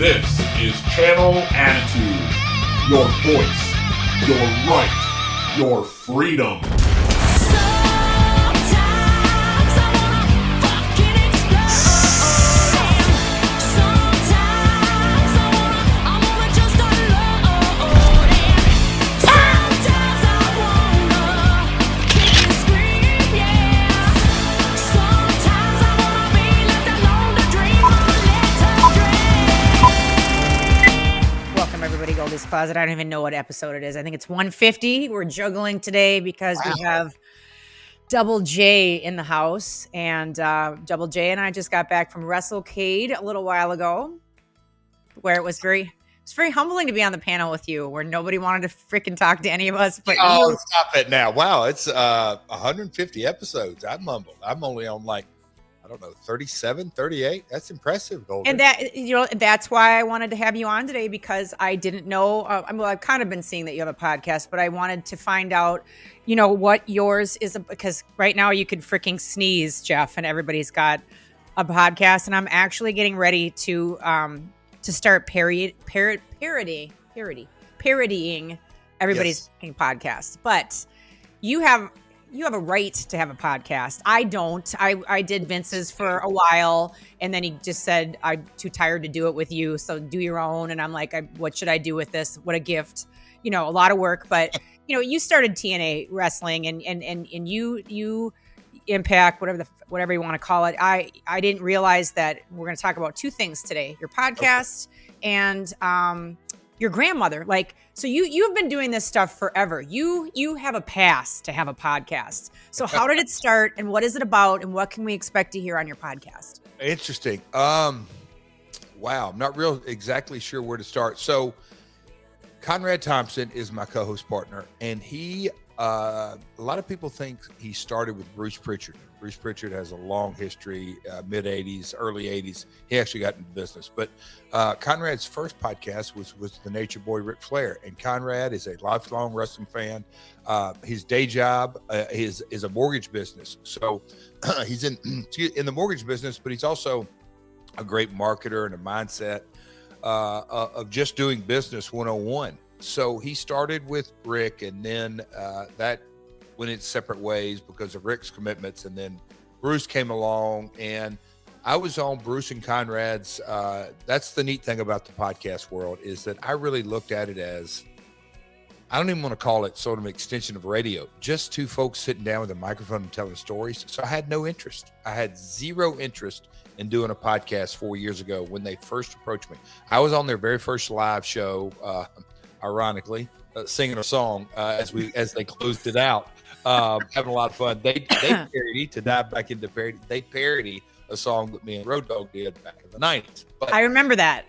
This is Channel Attitude. Your voice, your right, your freedom. Goldy's Closet. I don't even know what episode it is. I think it's 150. We're juggling today because we have Double J in the house, and Double J and I just got back from WrestleCade a little while ago, where it was very humbling to be on the panel with you, where nobody wanted to freaking talk to any of us. But you. Stop it now! Wow, it's 150 episodes. I'm humbled. I'm only on 37, 38. That's impressive, Goldy. And that's why I wanted to have you on today, because I didn't know. I've kind of been seeing that you have a podcast, but I wanted to find out, what yours is, because right now you could freaking sneeze, Jeff, and everybody's got a podcast, and I'm actually getting ready to start parodying everybody's podcast. But you have a right to have a podcast. I don't. I did Vince's for a while, and then he just said, I'm too tired to do it with you, so do your own. And I'm like, what should I do with this? What a gift. A lot of work. But, you started TNA wrestling, and you Impact, whatever you want to call it. I didn't realize that we're going to talk about two things today: your podcast and your grandmother. So you've been doing this stuff forever. You have a past to have a podcast. So how did it start, and what is it about, and what can we expect to hear on your podcast? Interesting. Wow. I'm not exactly sure where to start. So Conrad Thompson is my co-host partner, and he, a lot of people think he started with Bruce Pritchard. Bruce Pritchard has a long history, mid 80s, early 80s. He actually got into business. But Conrad's first podcast was the Nature Boy Ric Flair. And Conrad is a lifelong wrestling fan. His day job is a mortgage business. So he's in the mortgage business, but he's also a great marketer and a mindset of just doing business 101. So he started with Rick, and then that went its separate ways because of Rick's commitments. And then Bruce came along, and I was on Bruce and Conrad's. That's the neat thing about the podcast world, is that I really looked at it as, I don't even want to call it sort of an extension of radio, just two folks sitting down with a microphone and telling stories. So I had no interest. I had zero interest in doing a podcast 4 years ago when they first approached me. I was on their very first live show, ironically, singing a song as they closed it out, having a lot of fun. They parody, to dive back into parody, they parody a song that me and Road Dogg did back in the 90s. But, I remember that.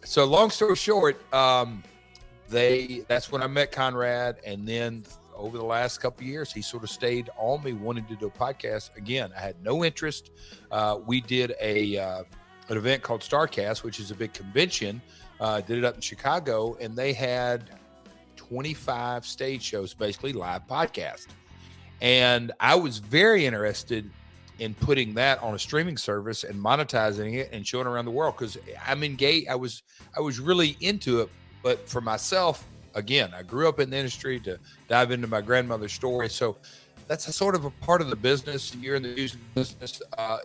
So long story short, that's when I met Conrad, and then over the last couple of years, he sort of stayed on me wanting to do a podcast. Again, I had no interest. We did an event called Starcast, which is a big convention. Did it up in Chicago, and they had 25 stage shows, basically live podcast. And I was very interested in putting that on a streaming service and monetizing it and showing around the world, because I'm engaged. I was really into it. But for myself, again, I grew up in the industry to dive into my grandmother's story. So that's a sort of a part of the business. You're in the music business.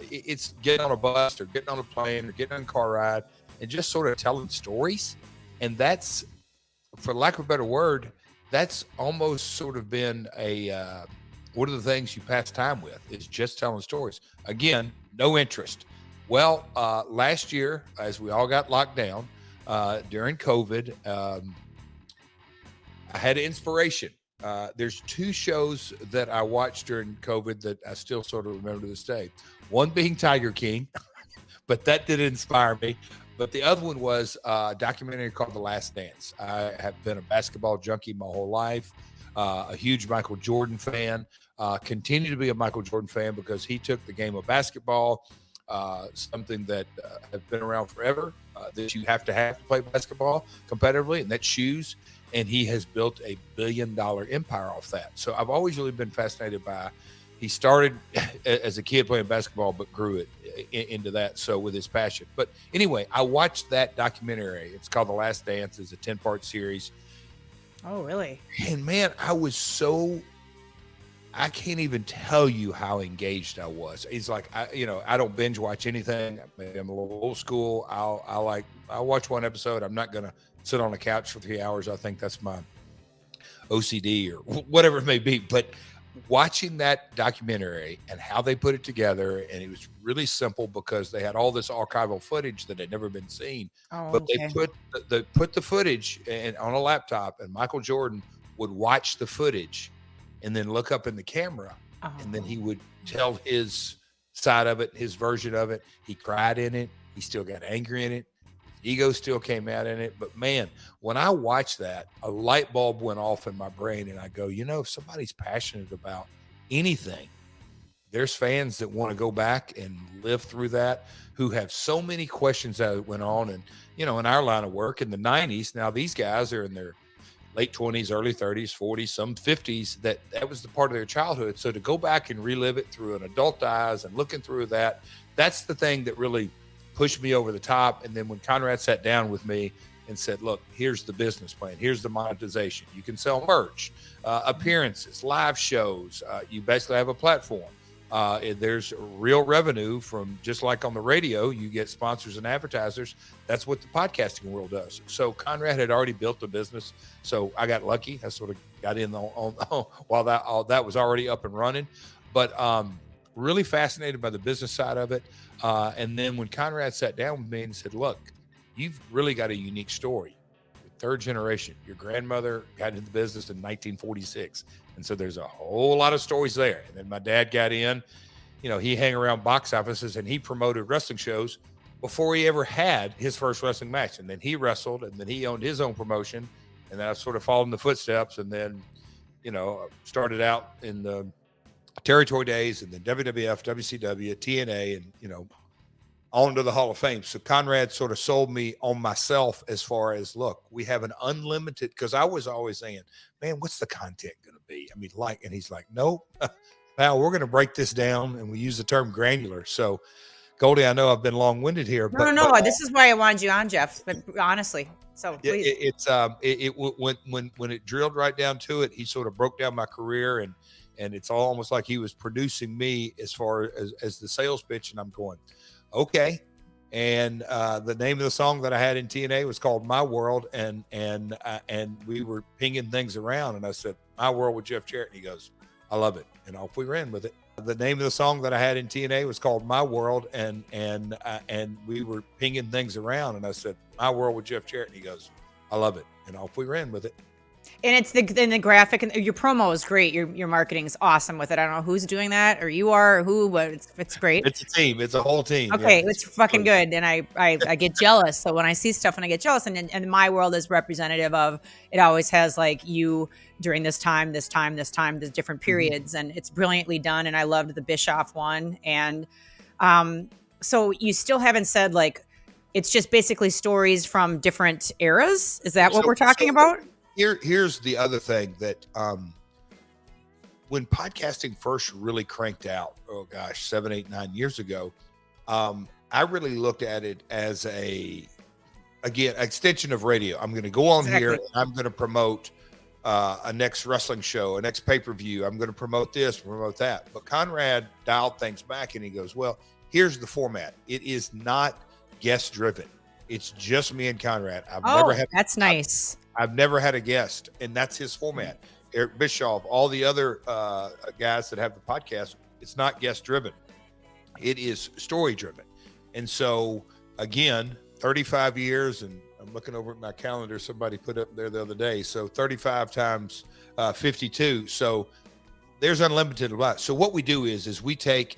It's getting on a bus or getting on a plane or getting on a car ride and just sort of telling stories. And that's, for lack of a better word, that's almost sort of been one of the things you pass time with, is just telling stories. Again, no interest. Well, last year, as we all got locked down during COVID, I had an inspiration. There's two shows that I watched during COVID that I still sort of remember to this day. One being Tiger King, but that didn't inspire me. But the other one was a documentary called The Last Dance. I have been a basketball junkie my whole life, a huge Michael Jordan fan, continue to be a Michael Jordan fan because he took the game of basketball, something that has been around forever, that you have to play basketball competitively, and that's shoes. And he has built a $1 billion empire off that. So I've always really been fascinated by he started as a kid playing basketball, but grew it into that. So with his passion. But anyway, I watched that documentary. It's called The Last Dance. It's a 10-part series. Oh, really? And man, I can't even tell you how engaged I was. It's like, I don't binge watch anything. I'm a little old school. I'll watch one episode. I'm not going to sit on the couch for 3 hours. I think that's my OCD or whatever it may be. But watching that documentary and how they put it together, and it was really simple because they had all this archival footage that had never been seen. But they put the footage on a laptop, and Michael Jordan would watch the footage and then look up in the camera, and then he would tell his side of it, his version of it. He cried in it. He still got angry in it. His ego still came out in it. But man, when I watched that, a light bulb went off in my brain, and I go, if somebody's passionate about anything, there's fans that want to go back and live through that, who have so many questions that went on. And, in our line of work in the 90s, now these guys are in their late 20s, early 30s, 40s, some 50s, that was the part of their childhood. So to go back and relive it through an adult eyes and looking through that's the thing that really pushed me over the top. And then when Conrad sat down with me and said, look, here's the business plan. Here's the monetization. You can sell merch, appearances, live shows. You basically have a platform. There's real revenue from, just like on the radio, you get sponsors and advertisers. That's what the podcasting world does. So Conrad had already built a business. So I got lucky. I sort of got in while that was already up and running, but really fascinated by the business side of it. And then when Conrad sat down with me and said, look, you've really got a unique story. Third generation, your grandmother got into the business in 1946. And so there's a whole lot of stories there. And then my dad got in, he hung around box offices and he promoted wrestling shows before he ever had his first wrestling match. And then he wrestled, and then he owned his own promotion. And then I sort of followed in the footsteps, and then, started out in the territory days, and then WWF, WCW, TNA, and, on to the Hall of Fame. So Conrad sort of sold me on myself as far as, look, we have an unlimited, because I was always saying, man, what's the content going to be? I mean, and he's like, nope, pal, we're going to break this down. And we use the term granular. So Goldy, I know I've been long-winded here. But this is why I wanted you on, Jeff, but honestly. So please. When it drilled right down to it, he sort of broke down my career, and it's almost like he was producing me as far as the sales pitch. And I'm going, okay. And the name of the song that I had in TNA was called My World. And we were pinging things around, and I said, My World with Jeff Jarrett. And he goes, I love it. And off we ran with it. The name of the song that I had in TNA was called My World. And we were pinging things around, and I said, My World with Jeff Jarrett. And he goes, I love it. And off we ran with it. And it's the graphic, and your promo is great. Your marketing is awesome with it. I don't know who's doing that, or you are, or who, but it's great. It's a team. It's a whole team. Okay, it's fucking good. And I get jealous. So when I see stuff and I get jealous, and My World is representative of, it always has like you during this time, there's different periods, and it's brilliantly done. And I loved the Bischoff one. And so you still haven't said, like, it's just basically stories from different eras. Is that what we're talking about? Here's the other thing that when podcasting first really cranked out, 7, 8, 9 years ago, I really looked at it as extension of radio. I'm going to go on here, and I'm going to promote a next wrestling show, a next pay-per-view. I'm going to promote this, promote that. But Conrad dialed things back, and he goes, well, here's the format. It is not guest driven. It's just me and Conrad. That's nice. I've never had a guest, and that's his format. Eric Bischoff, all the other guys that have the podcast, it's not guest driven. It is story driven. And so again, 35 years, and I'm looking over at my calendar, somebody put up there the other day. So 35 times 52. So there's unlimited amount. So what we do is we take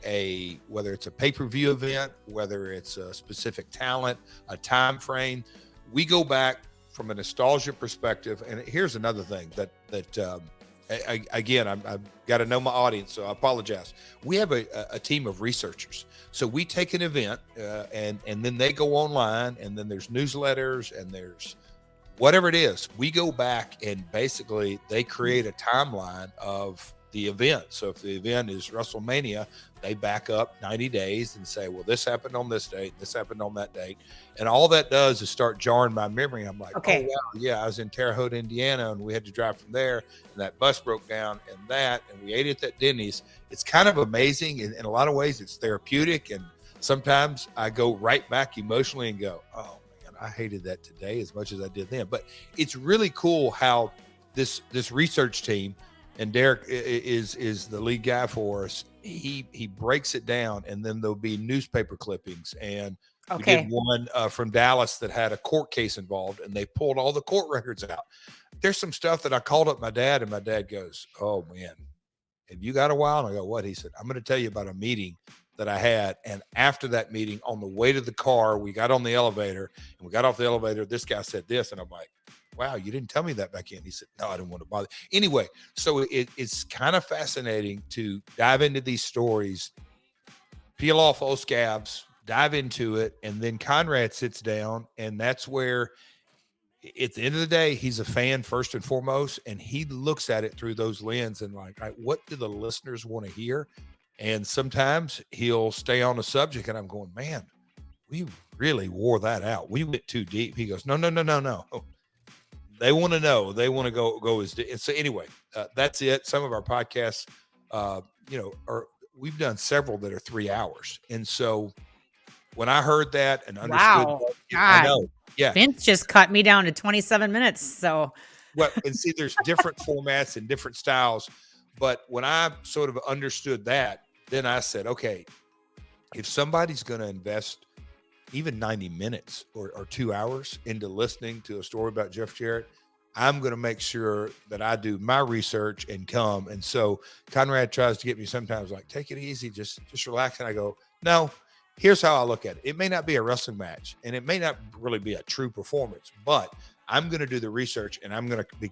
whether it's a pay-per-view event, whether it's a specific talent, a time frame, we go back from a nostalgia perspective. And here's another thing that I've got to know my audience, so I apologize. We have a team of researchers. So we take an event and then they go online, and then there's newsletters, and there's whatever it is. We go back, and basically they create a timeline of the event. So if the event is WrestleMania, they back up 90 days and say, well, this happened on this date, this happened on that date. And all that does is start jarring my memory. I'm like, Okay. oh, wow, yeah, I was in Terre Haute, Indiana, and we had to drive from there, and that bus broke down, and we ate at that Denny's. It's kind of amazing. In a lot of ways, it's therapeutic. And sometimes I go right back emotionally and go, oh, man, I hated that today as much as I did then. But it's really cool how this research team, and Derek is the lead guy for us. He breaks it down, and then there'll be newspaper clippings. And we did one from Dallas that had a court case involved, and they pulled all the court records out. There's some stuff that I called up my dad, and my dad goes, oh man, have you got a while? And I go, what? He said, I'm going to tell you about a meeting that I had. And after that meeting, on the way to the car, we got on the elevator, and we got off the elevator. This guy said this, and I'm like, wow, you didn't tell me that back in. He said, no, I didn't want to bother. Anyway, so it's kind of fascinating to dive into these stories, peel off old scabs, dive into it. And then Conrad sits down, and that's where at the end of the day, he's a fan first and foremost. And he looks at it through those lenses and like, what do the listeners want to hear? And sometimes he'll stay on the subject, and I'm going, man, we really wore that out. We went too deep. He goes, no. They want to know. They want to go as deep. And so anyway, that's it. Some of our podcasts, we've done several that are 3 hours. And so when I heard that and understood, I know, yeah, Vince just cut me down to 27 minutes. So, well, and see, there's different formats and different styles. But when I sort of understood that, then I said, okay, if somebody's going to invest even 90 minutes or 2 hours into listening to a story about Jeff Jarrett, I'm going to make sure that I do my research and come. And so Conrad tries to get me sometimes like, take it easy, just relax. And I go, no, here's how I look at it. It may not be a wrestling match, and it may not really be a true performance, but I'm going to do the research, and I'm going to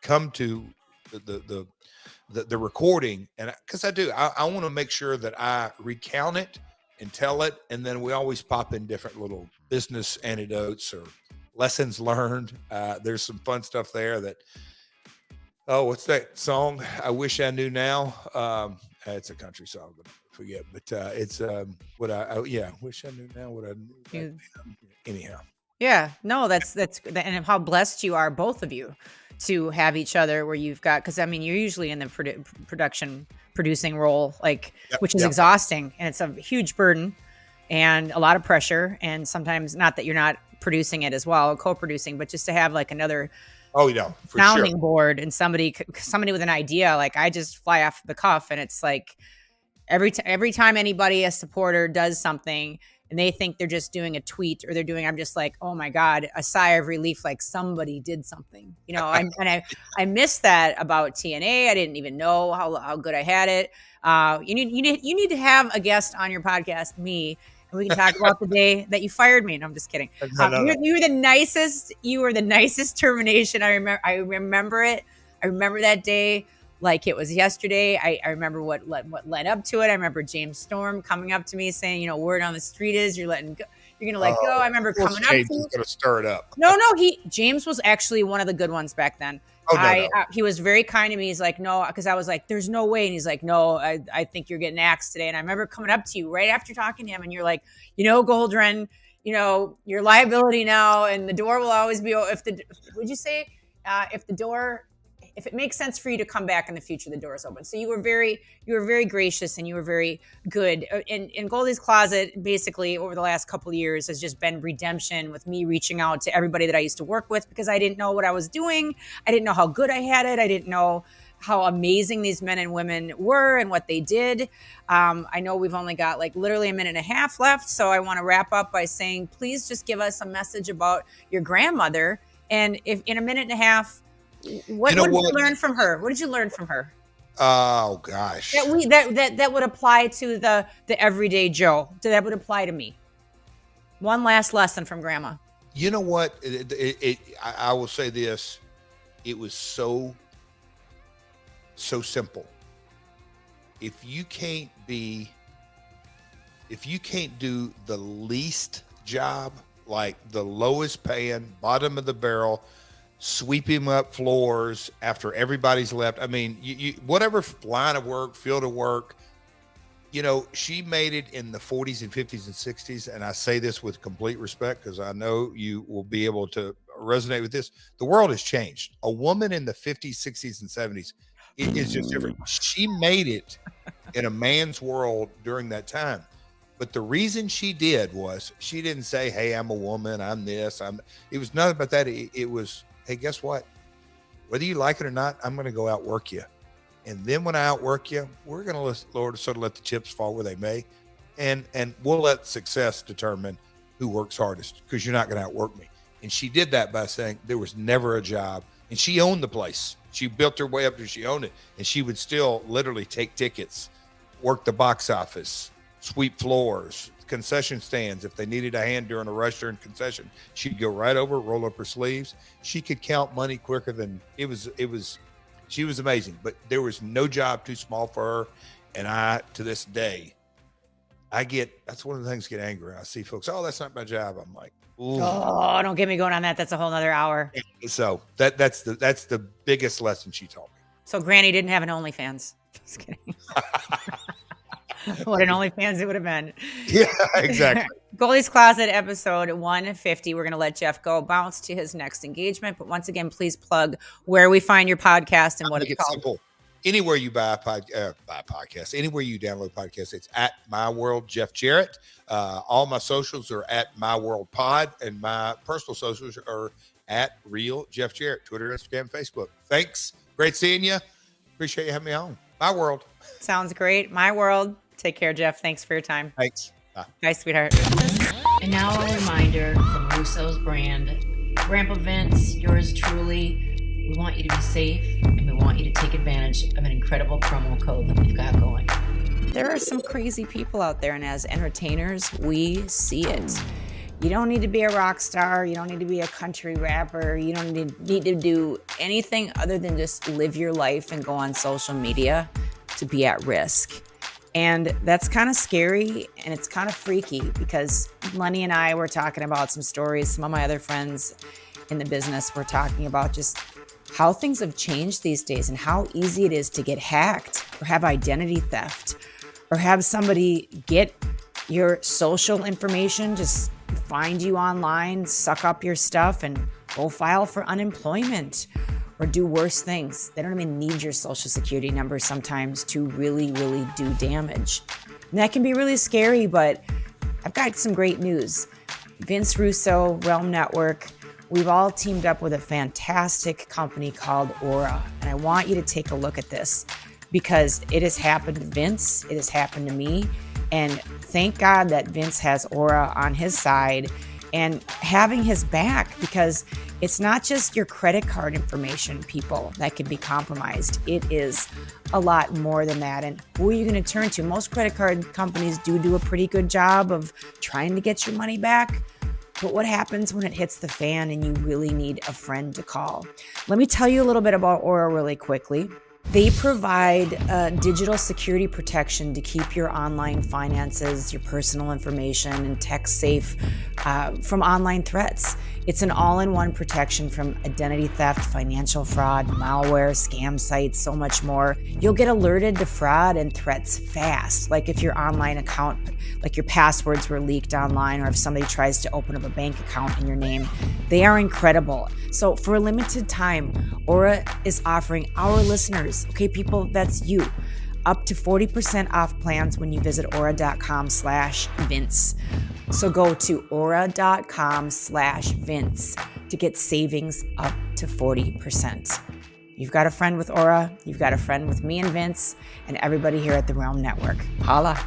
come to the recording. And because I want to make sure that I recount it and tell it. And then we always pop in different little business anecdotes or lessons learned. There's some fun stuff there that, what's that song? I Wish I Knew Now. It's a country song, but I forget. But it's Wish I Knew Now what I knew. Anyhow. Yeah, no, that's and how blessed you are, both of you, to have each other where you've got, because I mean, you're usually in the producing role, which is exhausting, and it's a huge burden and a lot of pressure. And sometimes, not that you're not producing it as well, co-producing, but just to have like another sounding board and somebody with an idea. Like, I just fly off the cuff, and it's like every time anybody, a supporter, does something and they think they're just doing a tweet or I'm just like, oh my God, a sigh of relief, like somebody did something, I miss that about TNA. I didn't even know how good I had it. You need to have a guest on your podcast, me, and we can talk about the day that you fired me. No, I'm just kidding. You were the nicest. You were the nicest termination. I remember it. I remember that day like it was yesterday. I remember what led up to it. I remember James Storm coming up to me saying, word on the street is you're going to let go. I remember coming up to James was going to stir it up. No, James was actually one of the good ones back then. He was very kind to me. He's like, no, because I was like, there's no way. And he's like, no, I think you're getting axed today. And I remember coming up to you right after talking to him, and you're like, Goldren, your liability now, and the door will always be, if it makes sense for you to come back in the future, the door is open. So you were very gracious, and you were very good. In Goldy's Closet, basically over the last couple of years, has just been redemption, with me reaching out to everybody that I used to work with, because I didn't know what I was doing. I didn't know how good I had it. I didn't know how amazing these men and women were and what they did. I know we've only got like literally a minute and a half left. So I want to wrap up by saying, please just give us a message about your grandmother. And if in a minute and a half, what did you learn from her? What did you learn from her? Oh gosh, that would apply to the everyday Joe. That would apply to me. One last lesson from Grandma. You know what? I will say this: it was so simple. If you can't do the least job, like the lowest paying, bottom of the barrel, sweeping up floors after everybody's left. I mean, you whatever line of work, field of work, you know, she made it in the 40s and 50s and 60s. And I say this with complete respect because I know you will be able to resonate with this. The world has changed. A woman in the 50s, 60s, and 70s, it is just different. She made it in a man's world during that time. But the reason she did was she didn't say, hey, I'm a woman, I'm this, it was nothing but that. It was, hey, guess what? Whether you like it or not, I'm going to go outwork you. And then when I outwork you, we're going to sort of let the chips fall where they may. And we'll let success determine who works hardest, because you're not going to outwork me. And she did that by saying there was never a job. And she owned the place. She built her way up to she owned it. And she would still literally take tickets, work the box office, sweep floors, concession stands. If they needed a hand during a rush during concession, she'd go right over, roll up her sleeves. She could count money quicker than she was amazing, but there was no job too small for her. And I, to this day, that's one of the things I get angry. I see folks, oh, that's not my job. I'm like, ooh. Oh, don't get me going on that. That's a whole nother hour. So that's the biggest lesson she taught me. So Granny didn't have an OnlyFans. Just kidding. What an OnlyFans it would have been. Yeah, exactly. Goldy's Closet episode 150. We're going to let Jeff go bounce to his next engagement. But once again, please plug where we find your podcast and what it's called. Simple. Anywhere you buy podcasts, anywhere you download podcasts, it's at My World Jeff Jarrett. All my socials are at My World Pod, and my personal socials are at Real Jeff Jarrett, Twitter, Instagram, Facebook. Thanks. Great seeing you. Appreciate you having me on. My World. Sounds great. My World. Take care, Jeff. Thanks for your time. Thanks. Bye. Bye, sweetheart. And now a reminder from Russo's brand. Grandpa Vince, yours truly, we want you to be safe, and we want you to take advantage of an incredible promo code that we've got going. There are some crazy people out there, and as entertainers, we see it. You don't need to be a rock star. You don't need to be a country rapper. You don't need to do anything other than just live your life and go on social media to be at risk. And that's kind of scary, and it's kind of freaky, because Lenny and I were talking about some stories. Some of my other friends in the business were talking about just how things have changed these days and how easy it is to get hacked or have identity theft or have somebody get your social information, just find you online, suck up your stuff, and go file for unemployment or do worse things. They don't even need your social security number sometimes to really, really do damage. And that can be really scary, but I've got some great news. Vince Russo, Realm Network, we've all teamed up with a fantastic company called Aura. And I want you to take a look at this, because it has happened to Vince, it has happened to me. And thank God that Vince has Aura on his side and having his back, because it's not just your credit card information, people, that can be compromised. It is a lot more than that. And who are you going to turn to? Most credit card companies do a pretty good job of trying to get your money back. But what happens when it hits the fan and you really need a friend to call? Let me tell you a little bit about Aura really quickly. They provide digital security protection to keep your online finances, your personal information, and tech safe from online threats. It's an all-in-one protection from identity theft, financial fraud, malware, scam sites, so much more. You'll get alerted to fraud and threats fast, like if your online account, like your passwords were leaked online, or if somebody tries to open up a bank account in your name. They are incredible. So for a limited time, Aura is offering our listeners, okay, people, that's you, up to 40% off plans when you visit aura.com/Vince. So go to aura.com/Vince to get savings up to 40%. You've got a friend with Aura, you've got a friend with me and Vince, and everybody here at the Realm Network. Holla.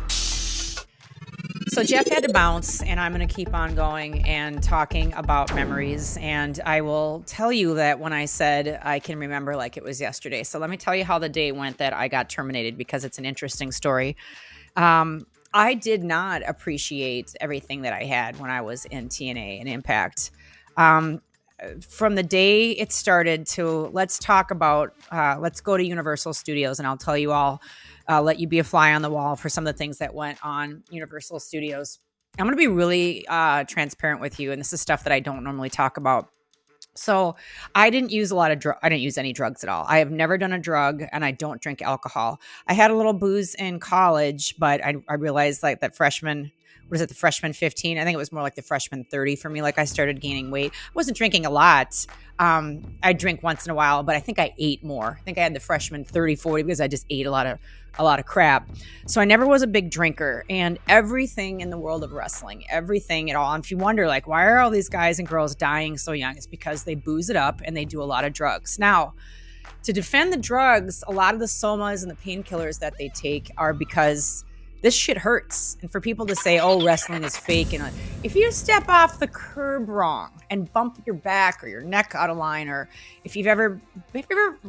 So Jeff had to bounce, and I'm going to keep on going and talking about memories. And I will tell you that when I said I can remember like it was yesterday. So let me tell you how the day went that I got terminated, because it's an interesting story. I did not appreciate everything that I had when I was in TNA and Impact. From the day it started to, let's talk about, let's go to Universal Studios, and I'll tell you all, let you be a fly on the wall for some of the things that went on Universal Studios. I'm going to be really transparent with you, and this is stuff that I don't normally talk about. So I didn't use a lot of I didn't use any drugs at all. I have never done a drug, and I don't drink alcohol. I had a little booze in college, but I realized like that freshman, what is it, the freshman 15? I think it was more like the freshman 30 for me. Like I started gaining weight. I wasn't drinking a lot. I drink once in a while, but I think I ate more. I think I had the freshman 30, 40 because I just ate a lot of crap. So I never was a big drinker, and everything in the world of wrestling, everything at all. And if you wonder, like, why are all these guys and girls dying so young? It's because they booze it up and they do a lot of drugs. Now, to defend the drugs, a lot of the somas and the painkillers that they take are because this shit hurts. And for people to say, oh, wrestling is fake. And if you step off the curb wrong and bump your back or your neck out of line, or if you've ever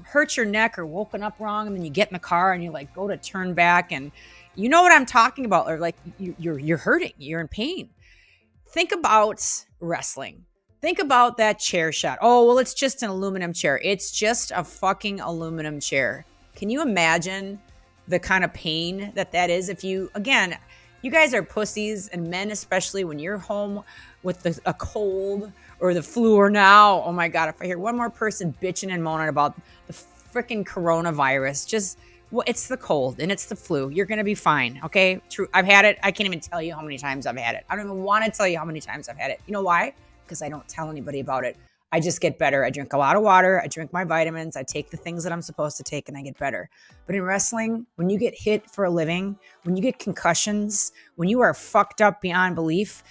hurt your neck or woken up wrong, and then you get in the car and you like go to turn back, and you know what I'm talking about, or like you're hurting, you're in pain. Think about wrestling. Think about that chair shot. Oh, well, it's just an aluminum chair. It's just a fucking aluminum chair. Can you imagine the kind of pain that is? If you, again, you guys are pussies, and men especially, when you're home with a cold or the flu, or now, oh my God, if I hear one more person bitching and moaning about the freaking coronavirus, just, well, it's the cold and it's the flu. You're going to be fine. Okay. True. I've had it. I can't even tell you how many times I've had it. I don't even want to tell you how many times I've had it. You know why? Because I don't tell anybody about it. I just get better. I drink a lot of water. I drink my vitamins. I take the things that I'm supposed to take, and I get better. But in wrestling, when you get hit for a living, when you get concussions, when you are fucked up beyond belief,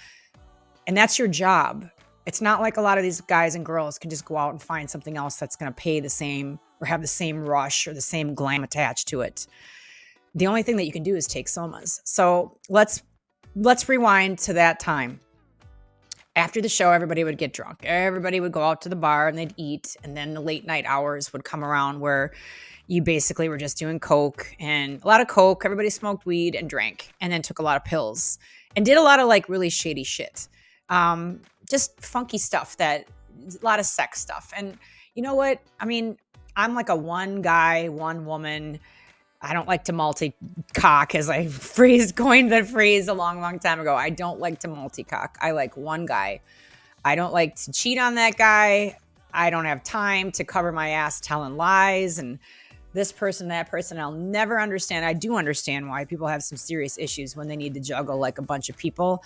and that's your job, it's not like a lot of these guys and girls can just go out and find something else that's going to pay the same or have the same rush or the same glam attached to it. The only thing that you can do is take somas. So let's rewind to that time. After the show, everybody would get drunk. Everybody would go out to the bar and they'd eat. And then the late night hours would come around where you basically were just doing coke, and a lot of coke. Everybody smoked weed and drank, and then took a lot of pills and did a lot of like really shady shit. Just funky stuff, a lot of sex stuff. And you know what? I mean, I'm like a one guy, one woman. I don't like to multi-cock, as I coined the phrase a long, long time ago. I don't like to multi-cock. I like one guy. I don't like to cheat on that guy. I don't have time to cover my ass telling lies and this person, that person. I'll never understand. I do understand why people have some serious issues when they need to juggle like a bunch of people.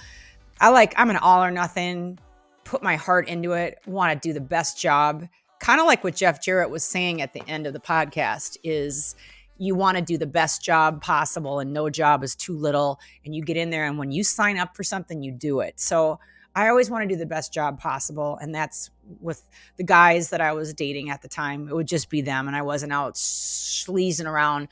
I'm an all or nothing, put my heart into it, want to do the best job. Kind of like what Jeff Jarrett was saying at the end of the podcast is, you want to do the best job possible, and no job is too little. And you get in there, and when you sign up for something, you do it. So I always want to do the best job possible. And that's with the guys that I was dating at the time. It would just be them. And I wasn't out sleazing around.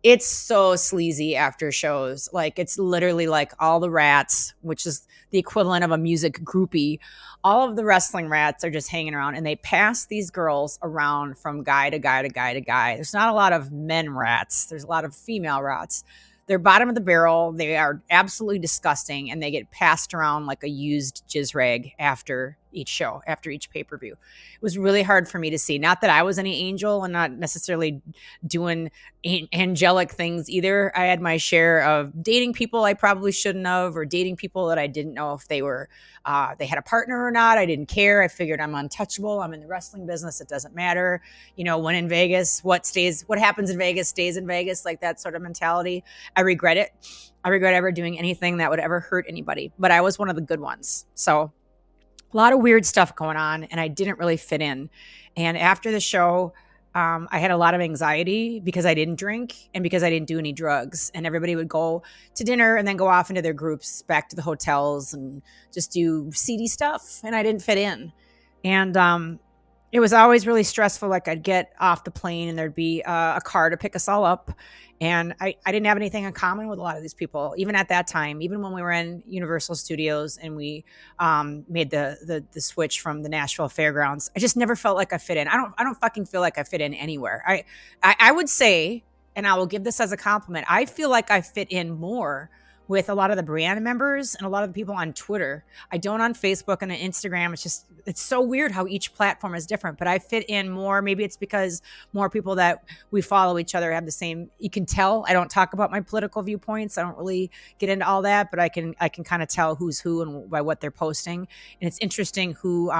It's so sleazy after shows. Like, it's literally like all the rats, which is the equivalent of a music groupie. All of the wrestling rats are just hanging around, and they pass these girls around from guy to guy to guy to guy. There's not a lot of men rats. There's a lot of female rats. They're bottom of the barrel. They are absolutely disgusting, and they get passed around like a used jizz rag after each show, after each pay-per-view. It was really hard for me to see. Not that I was any angel and not necessarily doing angelic things either. I had my share of dating people I probably shouldn't have, or dating people that I didn't know if they were, they had a partner or not. I didn't care. I figured I'm untouchable. I'm in the wrestling business. It doesn't matter. You know, when in Vegas, what happens in Vegas stays in Vegas, like that sort of mentality. I regret it. I regret ever doing anything that would ever hurt anybody, but I was one of the good ones. So a lot of weird stuff going on, and I didn't really fit in. And after the show, I had a lot of anxiety because I didn't drink and because I didn't do any drugs. And everybody would go to dinner and then go off into their groups back to the hotels and just do seedy stuff. And I didn't fit in. And it was always really stressful. Like, I'd get off the plane and there'd be a car to pick us all up. And I didn't have anything in common with a lot of these people, even at that time, even when we were in Universal Studios and we made the switch from the Nashville Fairgrounds. I just never felt like I fit in. I don't fucking feel like I fit in anywhere. I would say, and I will give this as a compliment, I feel like I fit in more with a lot of the brand members and a lot of the people on Twitter. I don't on Facebook and on Instagram. It's so weird how each platform is different, but I fit in more. Maybe it's because more people that we follow each other have the same, you can tell. I don't talk about my political viewpoints. I don't really get into all that, but I can kind of tell who's who and by what they're posting. And it's interesting who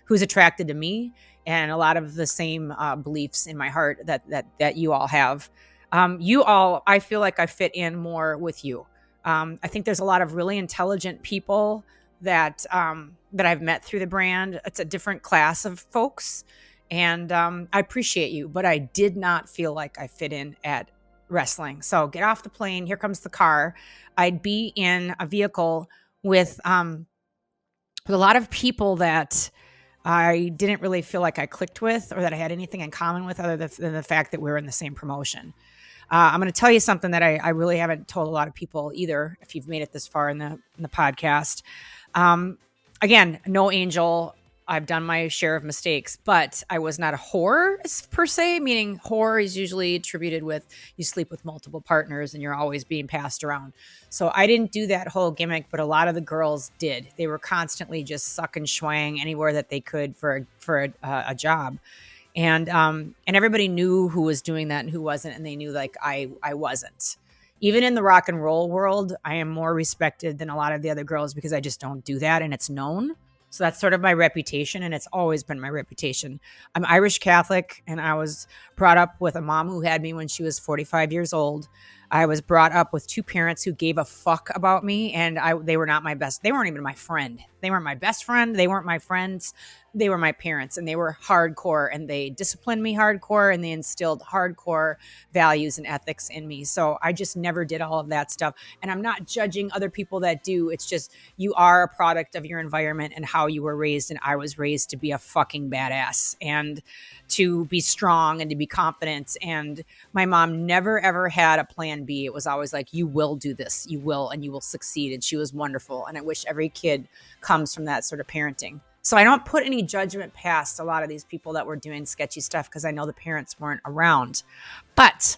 who's attracted to me, and a lot of the same beliefs in my heart that you all have. I feel like I fit in more with you. I think there's a lot of really intelligent people that I've met through the brand. It's a different class of folks, and I appreciate you, but I did not feel like I fit in at wrestling. So get off the plane. Here comes the car. I'd be in a vehicle with a lot of people that I didn't really feel like I clicked with, or that I had anything in common with, other than the fact that we were in the same promotion. I'm going to tell you something that I really haven't told a lot of people either, if you've made it this far in the podcast. Again, no angel. I've done my share of mistakes, but I was not a whore per se, meaning whore is usually attributed with you sleep with multiple partners and you're always being passed around. So I didn't do that whole gimmick, but a lot of the girls did. They were constantly just sucking schwang anywhere that they could for a job. And everybody knew who was doing that and who wasn't. And they knew like I wasn't. Even in the rock and roll world, I am more respected than a lot of the other girls because I just don't do that. And it's known. So that's sort of my reputation, and it's always been my reputation. I'm Irish Catholic, and I was brought up with a mom who had me when she was 45 years old. I was brought up with two parents who gave a fuck about me, and they were not my best. They weren't even my friend. They weren't my best friend. They weren't my friends. They were my parents, and they were hardcore, and they disciplined me hardcore, and they instilled hardcore values and ethics in me. So I just never did all of that stuff. And I'm not judging other people that do. It's just you are a product of your environment and how you were raised. And I was raised to be a fucking badass and to be strong and to be confident. And my mom never, ever had a plan B. It was always like, you will do this, you will, and you will succeed. And she was wonderful. And I wish every kid comes from that sort of parenting. So I don't put any judgment past a lot of these people that were doing sketchy stuff because I know the parents weren't around. But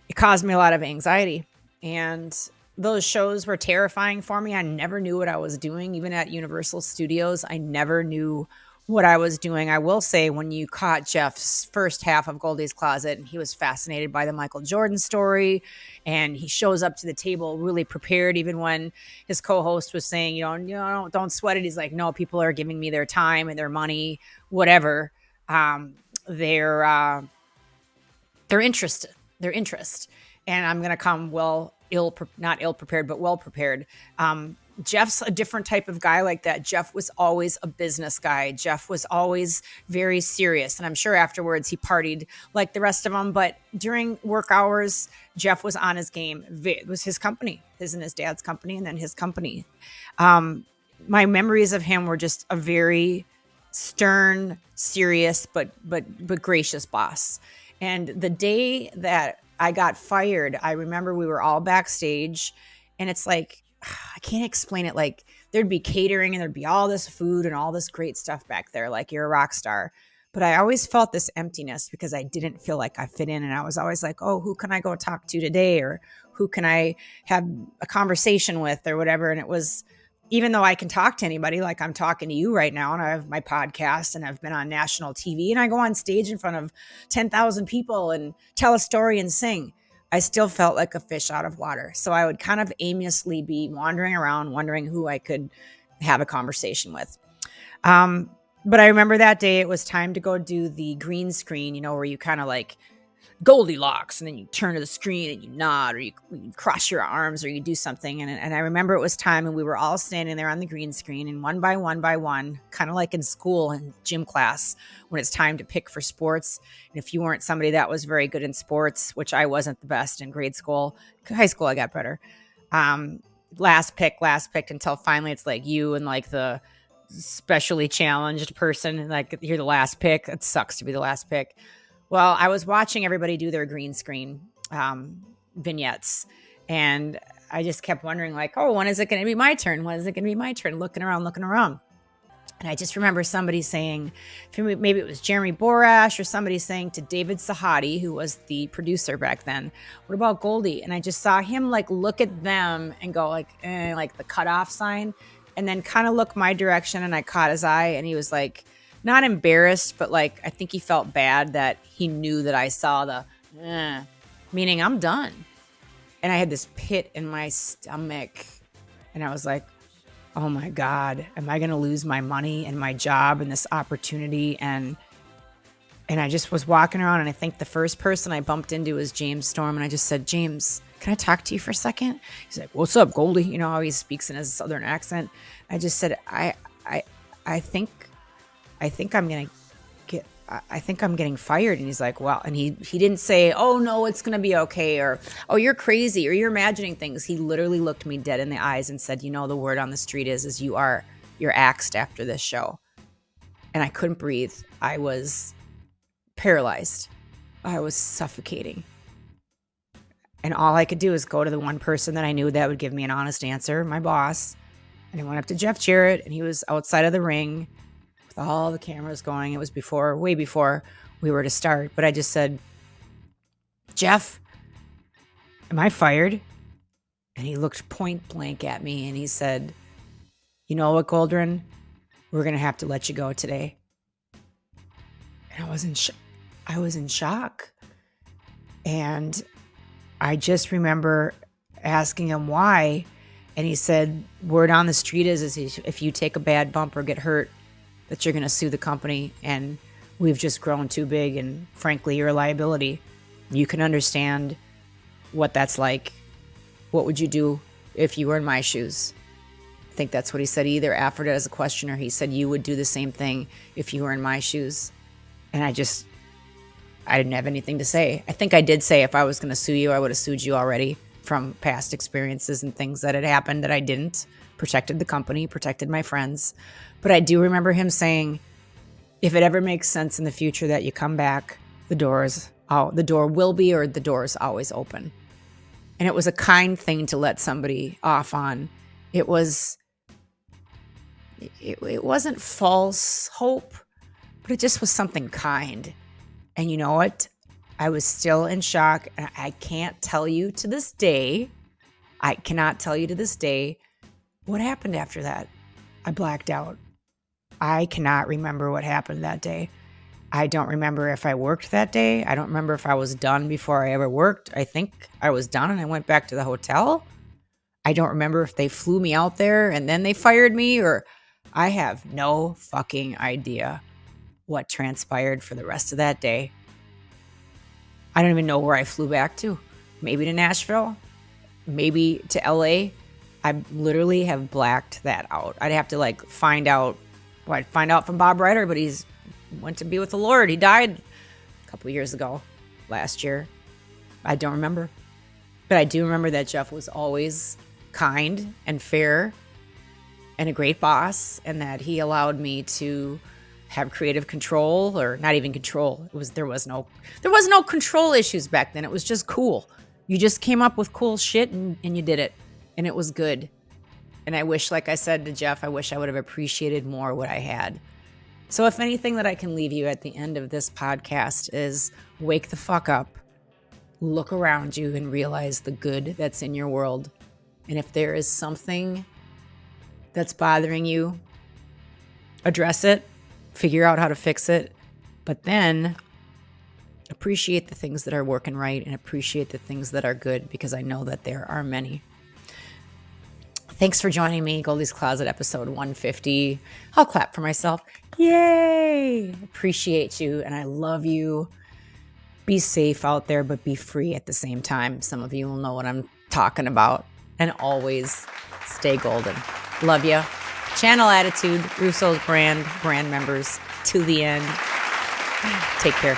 it caused me a lot of anxiety. And those shows were terrifying for me. I never knew what I was doing. Even at Universal Studios, I never knew what I was doing. I will say, when you caught Jeff's first half of Goldy's Closet, and he was fascinated by the Michael Jordan story, and he shows up to the table really prepared, even when his co-host was saying, don't sweat it. He's like, no, people are giving me their time and their money, whatever. They're interested. Their interest. And I'm going to come not ill prepared, but well prepared. Jeff's a different type of guy like that. Jeff was always a business guy. Jeff was always very serious. And I'm sure afterwards he partied like the rest of them. But during work hours, Jeff was on his game. It was his company, his and his dad's company, and then his company. My memories of him were just a very stern, serious, but gracious boss. And the day that I got fired, I remember we were all backstage, and it's like, I can't explain it. Like, there'd be catering and there'd be all this food and all this great stuff back there. Like, you're a rock star. But I always felt this emptiness because I didn't feel like I fit in. And I was always like, oh, who can I go talk to today? Or who can I have a conversation with or whatever? And it was, even though I can talk to anybody, like I'm talking to you right now, and I have my podcast and I've been on national TV and I go on stage in front of 10,000 people and tell a story and sing, I still felt like a fish out of water. So I would kind of aimlessly be wandering around, wondering who I could have a conversation with. But I remember that day it was time to go do the green screen, where you kind of like Goldy Locks, and then you turn to the screen and you nod, or you cross your arms, or you do something. And I remember it was time, and we were all standing there on the green screen, and one by one, kind of like in school and gym class, when it's time to pick for sports. And if you weren't somebody that was very good in sports, which I wasn't the best in grade school, high school I got better. Last pick until finally it's like you and like the specially challenged person, like you're the last pick. It sucks to be the last pick. Well, I was watching everybody do their green screen vignettes, and I just kept wondering, like, oh, when is it going to be my turn? When is it going to be my turn? Looking around. And I just remember somebody saying, maybe it was Jeremy Borash or somebody saying to David Sahadi, who was the producer back then, what about Goldy? And I just saw him like look at them and go like the cutoff sign, and then kind of look my direction, and I caught his eye, and he was like, not embarrassed, but like, I think he felt bad that he knew that I saw the, meaning I'm done. And I had this pit in my stomach, and I was like, oh my God, am I going to lose my money and my job and this opportunity? And I just was walking around, and I think the first person I bumped into was James Storm. And I just said, James, can I talk to you for a second? He's like, what's up, Goldy? You know how he speaks in his Southern accent. I just said, I think I'm going to get, I think I'm getting fired. And he's like, well, and he didn't say, oh no, it's going to be okay. Or, oh, you're crazy, or you're imagining things. He literally looked me dead in the eyes and said, you know, the word on the street is you're axed after this show. And I couldn't breathe. I was paralyzed. I was suffocating. And all I could do is go to the one person that I knew that would give me an honest answer, my boss. And I went up to Jeff Jarrett, and he was outside of the ring with all the cameras going. It was way before we were to start. But I just said, Jeff, am I fired? And he looked point blank at me, and he said, you know what, Goldrin? We're going to have to let you go today. And I was in shock. And I just remember asking him why. And he said, word on the street is if you take a bad bump or get hurt, that you're going to sue the company. And we've just grown too big. And frankly, you're a liability. You can understand what that's like. What would you do if you were in my shoes? I think that's what he said. He either offered it as a question, or he said, you would do the same thing if you were in my shoes. And I didn't have anything to say. I think I did say if I was going to sue you, I would have sued you already from past experiences and things that had happened that I didn't. Protected the company, protected my friends. But I do remember him saying, if it ever makes sense in the future that you come back, the door will be, or the door is always open. And it was a kind thing to let somebody off on. It wasn't false hope, but it just was something kind. And you know what? I was still in shock. And I cannot tell you to this day what happened after that. I blacked out. I cannot remember what happened that day. I don't remember if I worked that day. I don't remember if I was done before I ever worked. I think I was done and I went back to the hotel. I don't remember if they flew me out there and then they fired me, or I have no fucking idea what transpired for the rest of that day. I don't even know where I flew back to. Maybe to Nashville, maybe to LA. I literally have blacked that out. I'd have to find out. Well, I'd find out from Bob Ryder, but he's went to be with the Lord. He died a couple years ago, last year. I don't remember. But I do remember that Jeff was always kind and fair and a great boss, and that he allowed me to have creative control, or not even control. There was no control issues back then. It was just cool. You just came up with cool shit and you did it. And it was good. And I wish, like I said to Jeff, I wish I would have appreciated more what I had. So if anything that I can leave you at the end of this podcast is wake the fuck up, look around you, and realize the good that's in your world. And if there is something that's bothering you, address it, figure out how to fix it, but then appreciate the things that are working right and appreciate the things that are good, because I know that there are many. Thanks for joining me, Goldy's Closet, episode 150. I'll clap for myself. Yay! Appreciate you, and I love you. Be safe out there, but be free at the same time. Some of you will know what I'm talking about. And always stay golden. Love ya. Channel Attitude, Russo's brand members, to the end. Take care.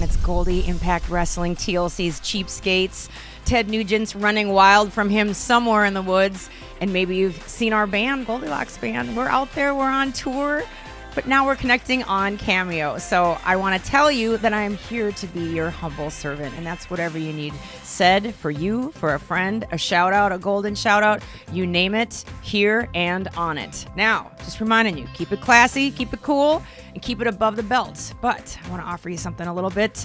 It's Goldy, Impact Wrestling, TLC's Cheapskates. Ted Nugent's running wild from him somewhere in the woods. And maybe you've seen our band, Goldy Locks Band. We're out there, we're on tour, but now we're connecting on Cameo. So I want to tell you that I'm here to be your humble servant, and that's whatever you need said for you, for a friend, a shout out, a golden shout out, you name it, here and on it. Now, just reminding you, keep it classy, keep it cool, and keep it above the belt. But I want to offer you something a little bit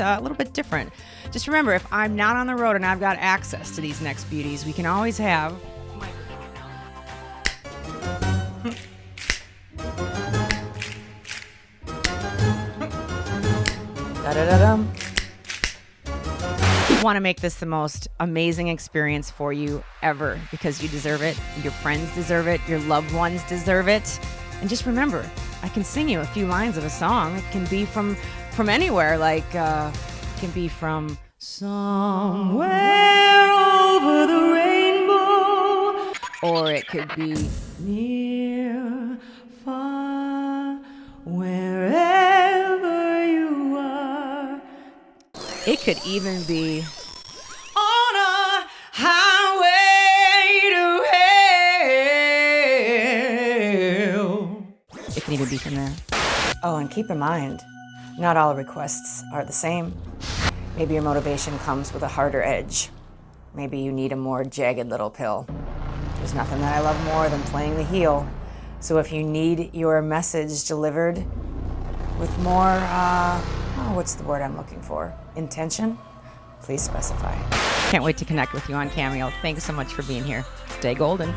different. Just remember, if I'm not on the road and I've got access to these next beauties, we can always have a microphone now. Da-da-da-dum. want to make this the most amazing experience for you ever, because you deserve it. Your friends deserve it. Your loved ones deserve it. And just remember, I can sing you a few lines of a song. It can be from anywhere, like it can be from somewhere over the rainbow, or it could be near, far, wherever you are. It could even be on a highway to hell. It can even be from there. Oh, and keep in mind, not all requests are the same. Maybe your motivation comes with a harder edge. Maybe you need a more jagged little pill. There's nothing that I love more than playing the heel. So if you need your message delivered with more, what's the word I'm looking for? Intention? Please specify. Can't wait to connect with you on Cameo. Thanks so much for being here. Stay golden.